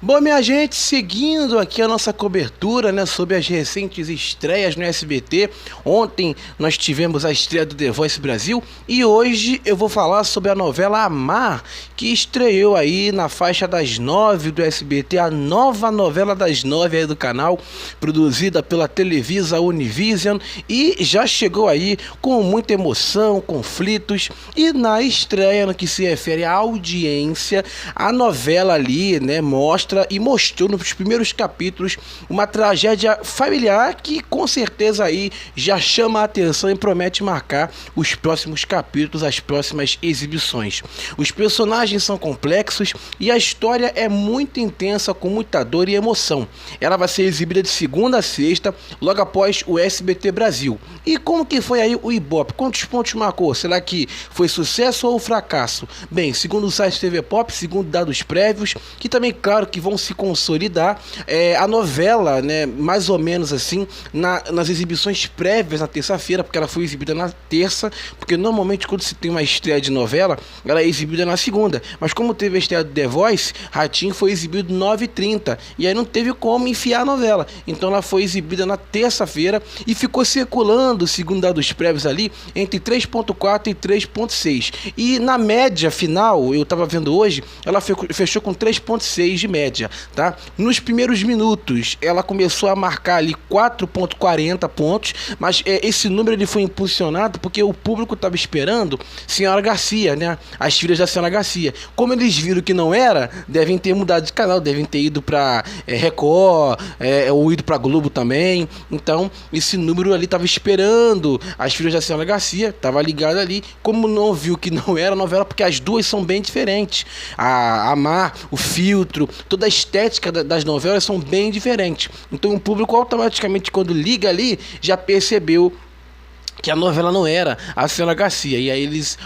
Bom, minha gente, seguindo aqui a nossa cobertura, né, sobre as recentes estreias no SBT. Ontem nós tivemos a estreia do The Voice Brasil e hoje eu vou falar sobre a novela Amar, que estreou aí na faixa das 9 do SBT, a nova novela das 9 aí do canal, produzida pela Televisa Univision, e já chegou aí com muita emoção, conflitos, e na estreia, no que se refere à audiência, a novela ali, né, mostrou nos primeiros capítulos uma tragédia familiar que com certeza aí já chama a atenção e promete marcar os próximos capítulos, as próximas exibições. Os personagens são complexos e a história é muito intensa, com muita dor e emoção. Ela vai ser exibida de segunda a sexta, logo após o SBT Brasil. E como que foi aí o Ibope? Quantos pontos marcou? Será que foi sucesso ou fracasso? Bem, segundo o site TV Pop, segundo dados prévios, que também, claro, que vão se consolidar, a novela, né, mais ou menos assim, nas exibições prévias na terça-feira, porque ela foi exibida na terça, porque normalmente quando se tem uma estreia de novela, ela é exibida na segunda, mas como teve a estreia do The Voice, Ratinho foi exibido 9h30, e aí não teve como enfiar a novela, então ela foi exibida na terça-feira e ficou circulando, segundo dados prévios ali, entre 3.4 e 3.6, e na média final, eu estava vendo hoje, ela fechou com 3.6 de média, tá? Nos primeiros minutos, ela começou a marcar ali 4.40 pontos, mas esse número ele foi impulsionado porque o público estava esperando Senhora Garcia, né? As filhas da Senhora Garcia. Como eles viram que não era, devem ter mudado de canal, devem ter ido para Record, ou ido para Globo também. Então, esse número ali estava esperando as filhas da Senhora Garcia, estava ligado ali. Como não viu que não era novela, porque as duas são bem diferentes. A Amar, o filtro, toda a estética das novelas são bem diferentes. Então o público automaticamente, quando liga ali, já percebeu que a novela não era a Senhora Garcia, e aí eles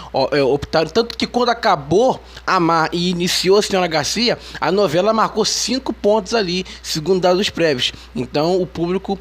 optaram, tanto que quando acabou Amar e iniciou a Senhora Garcia, a novela marcou 5 pontos ali, segundo dados prévios. Então o público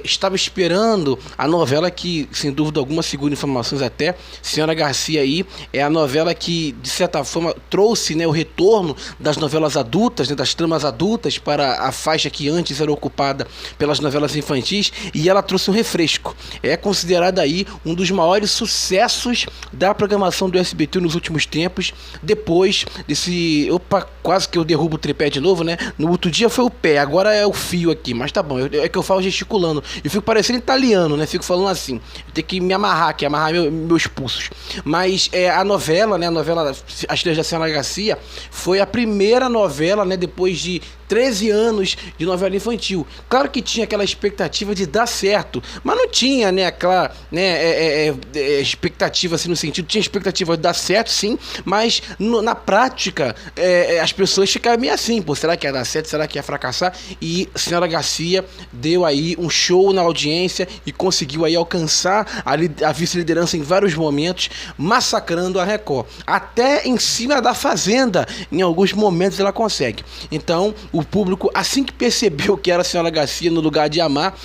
estava esperando a novela que, sem dúvida alguma, segundo informações até, Senhora Garcia aí é a novela que, de certa forma, trouxe, né, o retorno das novelas adultas, né, das tramas adultas, para a faixa que antes era ocupada pelas novelas infantis, e ela trouxe um refresco. É considerada aí um dos maiores sucessos da programação do SBT nos últimos tempos, depois desse... Opa, quase que eu derrubo o tripé de novo, né? No outro dia foi o pé, agora é o fio aqui, mas tá bom, é que eu falo gesticulando, eu fico parecendo italiano, né? Fico falando assim, eu tenho que me amarrar aqui, amarrar meus pulsos. Mas a novela, né? A novela As Filhas da Senhora Garcia foi a primeira novela, né? Depois de 13 anos de novela infantil. Claro que tinha aquela expectativa de dar certo, mas não tinha, né, aquela, né, expectativa assim no sentido, tinha expectativa de dar certo, sim, mas na prática as pessoas ficaram meio assim, pô, será que ia dar certo, será que ia fracassar? E a Senhora Garcia deu aí um show na audiência e conseguiu aí alcançar a vice-liderança em vários momentos, massacrando a Record, até em cima da Fazenda, em alguns momentos ela consegue. Então o público, assim que percebeu que era a Senhora Garcia no lugar de Amar,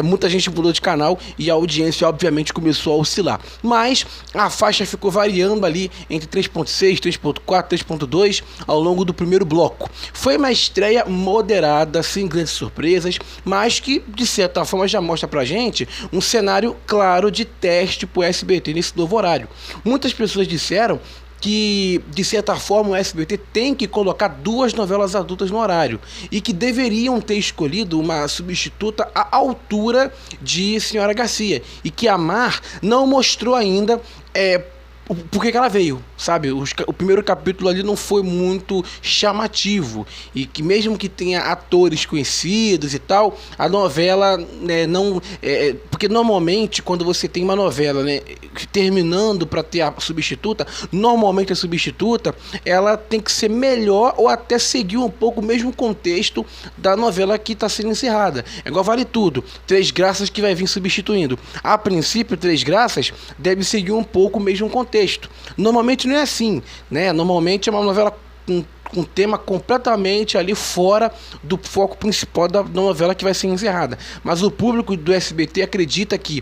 muita gente mudou de canal e a audiência obviamente começou a oscilar, mas a faixa ficou variando ali entre 3.6, 3.4, 3.2 ao longo do primeiro bloco. Foi uma estreia moderada, sem grandes surpresas, mas que de certa forma já mostra pra gente um cenário claro de teste pro SBT nesse novo horário. Muitas pessoas disseram que, de certa forma, o SBT tem que colocar 2 novelas adultas no horário e que deveriam ter escolhido uma substituta à altura de Senhora Garcia, e que Amar não mostrou ainda por que ela veio, sabe? O primeiro capítulo ali não foi muito chamativo, e que mesmo que tenha atores conhecidos e tal, a novela, né, não... porque normalmente quando você tem uma novela, né, terminando para ter a substituta, normalmente a substituta ela tem que ser melhor ou até seguir um pouco o mesmo contexto da novela que está sendo encerrada. É igual Vale Tudo, Três Graças que vai vir substituindo. A princípio, Três Graças deve seguir um pouco o mesmo contexto. Normalmente não é assim, né? Normalmente é uma novela com com um tema completamente ali fora do foco principal da novela que vai ser encerrada. Mas o público do SBT acredita que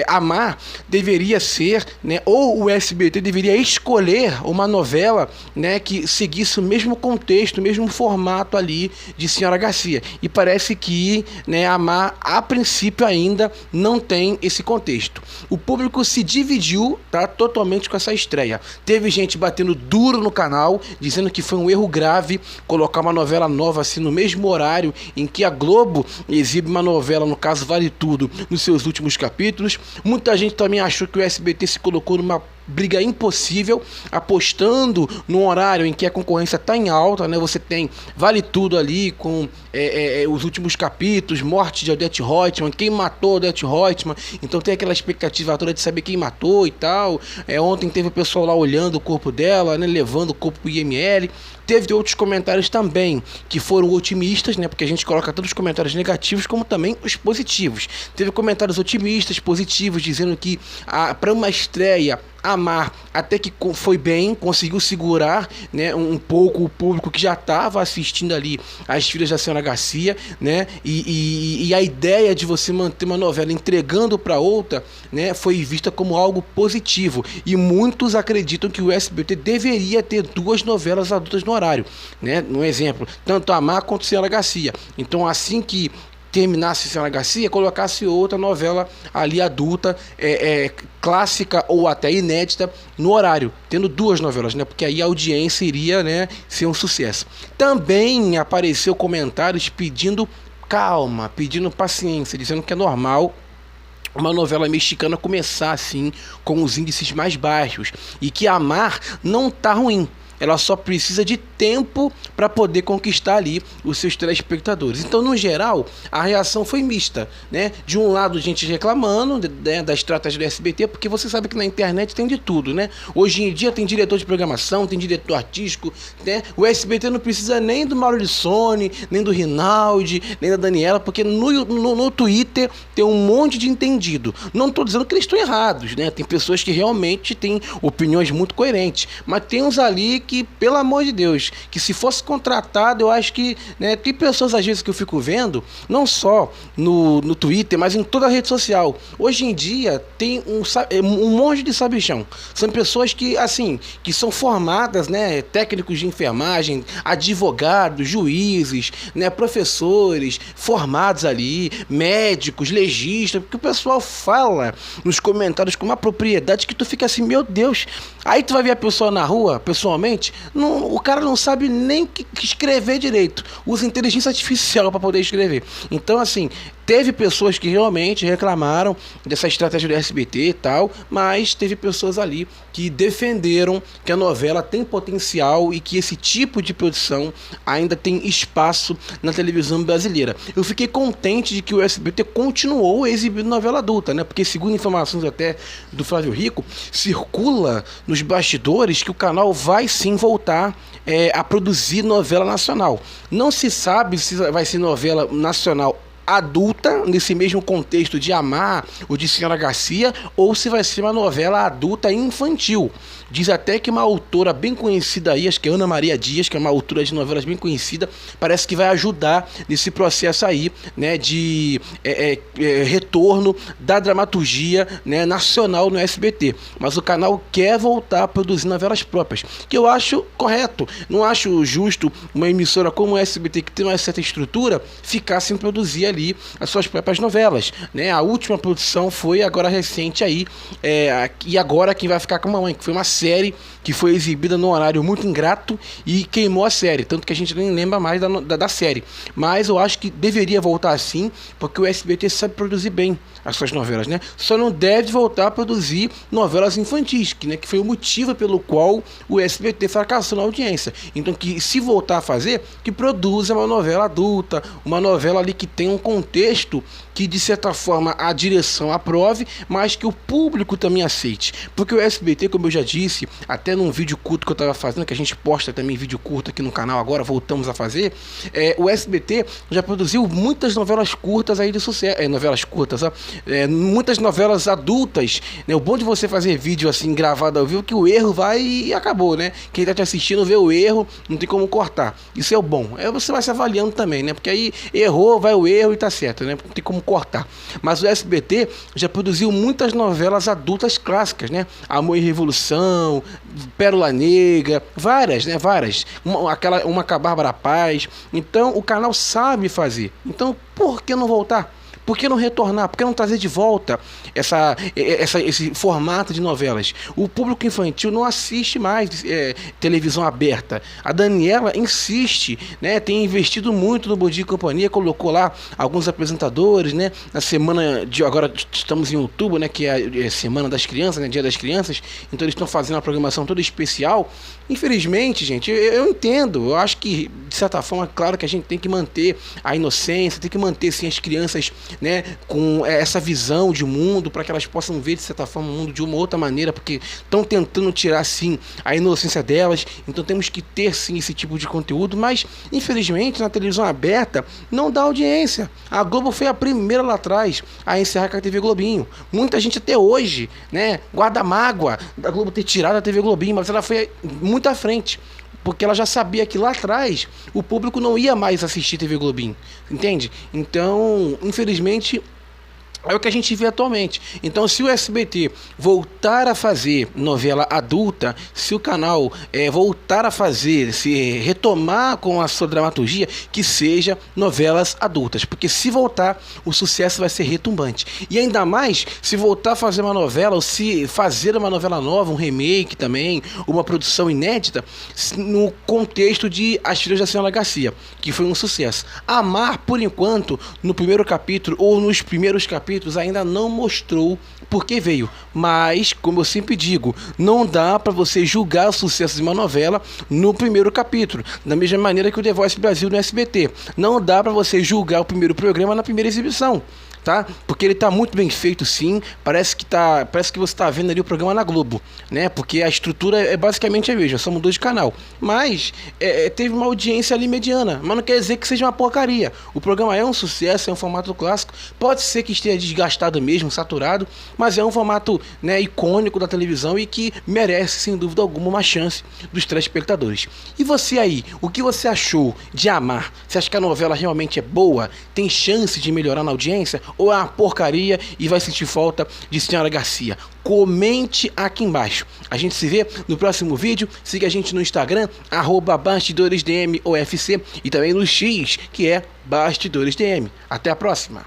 Amar deveria ser, né, ou o SBT deveria escolher uma novela, né, que seguisse o mesmo contexto, o mesmo formato ali de Senhora Garcia. E parece que, né, Amar, a princípio, ainda não tem esse contexto. O público se dividiu, tá, totalmente com essa estreia. Teve gente batendo duro no canal, dizendo que foi um erro grave colocar uma novela nova assim no mesmo horário em que a Globo exibe uma novela, no caso Vale Tudo, nos seus últimos capítulos. Muita gente também achou que o SBT se colocou numa briga impossível, apostando num horário em que a concorrência está em alta, né? Você tem Vale Tudo ali com os últimos capítulos, morte de Odete Roitman, quem matou Odete Roitman, então tem aquela expectativa toda de saber quem matou e tal. Ontem teve o pessoal lá olhando o corpo dela, né? Levando o corpo pro IML. Teve outros comentários também que foram otimistas, né? Porque a gente coloca tanto os comentários negativos como também os positivos. Teve comentários otimistas, positivos, dizendo que para uma estreia, Amar até que foi bem, conseguiu segurar, né, um pouco o público que já estava assistindo ali As Filhas da Senhora Garcia, né, e a ideia de você manter uma novela entregando para outra, né, foi vista como algo positivo, e muitos acreditam que o SBT deveria ter 2 novelas adultas no horário, né, um exemplo, tanto Amar quanto Senhora Garcia. Então, assim que terminasse Senhora Garcia, colocasse outra novela ali adulta, clássica ou até inédita no horário, tendo 2 novelas, né? Porque aí a audiência iria, né, ser um sucesso. Também apareceu comentários pedindo calma, pedindo paciência, dizendo que é normal uma novela mexicana começar assim, com os índices mais baixos, e que Amar não tá ruim. Ela só precisa de tempo para poder conquistar ali os seus telespectadores. Então, no geral, a reação foi mista, né? De um lado, gente reclamando, né, da estratégia do SBT, porque você sabe que na internet tem de tudo, né? Hoje em dia tem diretor de programação, tem diretor artístico, né? O SBT não precisa nem do Maurício, nem do Rinaldi, nem da Daniela, porque no Twitter tem um monte de entendido. Não estou dizendo que eles estão errados, né? Tem pessoas que realmente têm opiniões muito coerentes, mas tem uns ali que, pelo amor de Deus, que se fosse contratado, eu acho que, né, tem pessoas às vezes que eu fico vendo, não só no Twitter, mas em toda a rede social. Hoje em dia tem um monte de sabichão. São pessoas que, assim, que são formadas, né, técnicos de enfermagem, advogados, juízes, né, professores, formados ali, médicos, legistas, porque o pessoal fala nos comentários com uma propriedade que tu fica assim, meu Deus. Aí tu vai ver a pessoa na rua, pessoalmente, o cara não sabe nem que escrever direito, usa inteligência artificial para poder escrever. Então, assim, teve pessoas que realmente reclamaram dessa estratégia do SBT e tal, mas teve pessoas ali que defenderam que a novela tem potencial e que esse tipo de produção ainda tem espaço na televisão brasileira. Eu fiquei contente de que o SBT continuou exibindo novela adulta, né? Porque, segundo informações até do Flávio Rico, circula nos bastidores que o canal vai sim voltar a produzir novela nacional. Não se sabe se vai ser novela nacional adulta, nesse mesmo contexto de Amar ou de Senhora Garcia, ou se vai ser uma novela adulta infantil. Diz até que uma autora bem conhecida aí, acho que é Ana Maria Dias, que é uma autora de novelas bem conhecida, parece que vai ajudar nesse processo aí, né, de retorno da dramaturgia, né, nacional no SBT. Mas o canal quer voltar a produzir novelas próprias, que eu acho correto. Não acho justo uma emissora como o SBT, que tem uma certa estrutura, ficar sem produzir ali as suas próprias novelas, né? A última produção foi agora recente aí, e agora quem vai ficar com a mamãe, que foi uma série que foi exibida num horário muito ingrato e queimou a série, tanto que a gente nem lembra mais da série. Mas eu acho que deveria voltar assim, porque o SBT sabe produzir bem as suas novelas, né? Só não deve voltar a produzir novelas infantis, que foi o motivo pelo qual o SBT fracassou na audiência. Então, que se voltar a fazer, que produza uma novela adulta, uma novela ali que tem um contexto que, de certa forma, a direção aprove, mas que o público também aceite. Porque o SBT, como eu já disse, até num vídeo curto que eu estava fazendo, que a gente posta também vídeo curto aqui no canal, agora voltamos a fazer, o SBT já produziu muitas novelas curtas aí de sucesso, novelas curtas, muitas novelas adultas, né? O bom de você fazer vídeo assim, gravado ao vivo, que o erro vai e acabou, né? Quem tá te assistindo vê o erro, não tem como cortar. Isso é o bom. Você vai se avaliando também, né? Porque aí errou, vai o erro e tá certo, né? Não tem como cortar. Mas o SBT já produziu muitas novelas adultas clássicas, né? Amor e Revolução, Pérola Negra, várias, né? Várias. Uma com a Bárbara Paz. Então o canal sabe fazer. Então por que não voltar? Por que não retornar? Por que não trazer de volta esse formato de novelas? O público infantil não assiste mais televisão aberta. A Daniela insiste, né? Tem investido muito no Bom Dia e Companhia, colocou lá alguns apresentadores, né? Na semana de agora estamos em outubro, né? Que é a semana das crianças, né? Dia das crianças. Então eles estão fazendo uma programação toda especial. Infelizmente, gente, eu entendo. Eu acho que, de certa forma, claro que a gente tem que manter a inocência, tem que manter sim as crianças, né, com essa visão de mundo, para que elas possam ver de certa forma o mundo de uma outra maneira, porque estão tentando tirar sim a inocência delas. Então temos que ter sim esse tipo de conteúdo, mas infelizmente na televisão aberta não dá audiência. A Globo foi a primeira lá atrás a encerrar com a TV Globinho. Muita gente até hoje, né, guarda mágoa da Globo ter tirado a TV Globinho, mas ela foi muito à frente, porque ela já sabia que lá atrás o público não ia mais assistir TV Globinho, entende? Então, infelizmente, é o que a gente vê atualmente. Então, se o SBT voltar a fazer novela adulta, se o canal voltar a fazer, se retomar com a sua dramaturgia, que seja novelas adultas, porque se voltar, o sucesso vai ser retumbante. E ainda mais se voltar a fazer uma novela, ou se fazer uma novela nova, um remake também, uma produção inédita, no contexto de As Filhas da Senhora Garcia, que foi um sucesso. Amar, por enquanto, no primeiro capítulo ou nos primeiros capítulos, ainda não mostrou por que veio, mas como eu sempre digo, não dá para você julgar o sucesso de uma novela no primeiro capítulo, da mesma maneira que o The Voice Brasil no SBT, não dá para você julgar o primeiro programa na primeira exibição, tá? Porque ele tá muito bem feito, sim. Parece que você tá vendo ali o programa na Globo, né? Porque a estrutura é basicamente a mesma, só mudou de canal. Mas teve uma audiência ali mediana, mas não quer dizer que seja uma porcaria. O programa é um sucesso, é um formato clássico. Pode ser que esteja desgastado mesmo, saturado, mas é um formato, né, icônico da televisão e que merece, sem dúvida alguma, uma chance dos telespectadores. E você aí, o que você achou de Amar? Você acha que a novela realmente é boa? Tem chance de melhorar na audiência? Ou é uma porcaria e vai sentir falta de Senhora Garcia? Comente aqui embaixo. A gente se vê no próximo vídeo. Siga a gente no Instagram, @BastidoresDMOFC, e também no X, que é BastidoresDM. Até a próxima.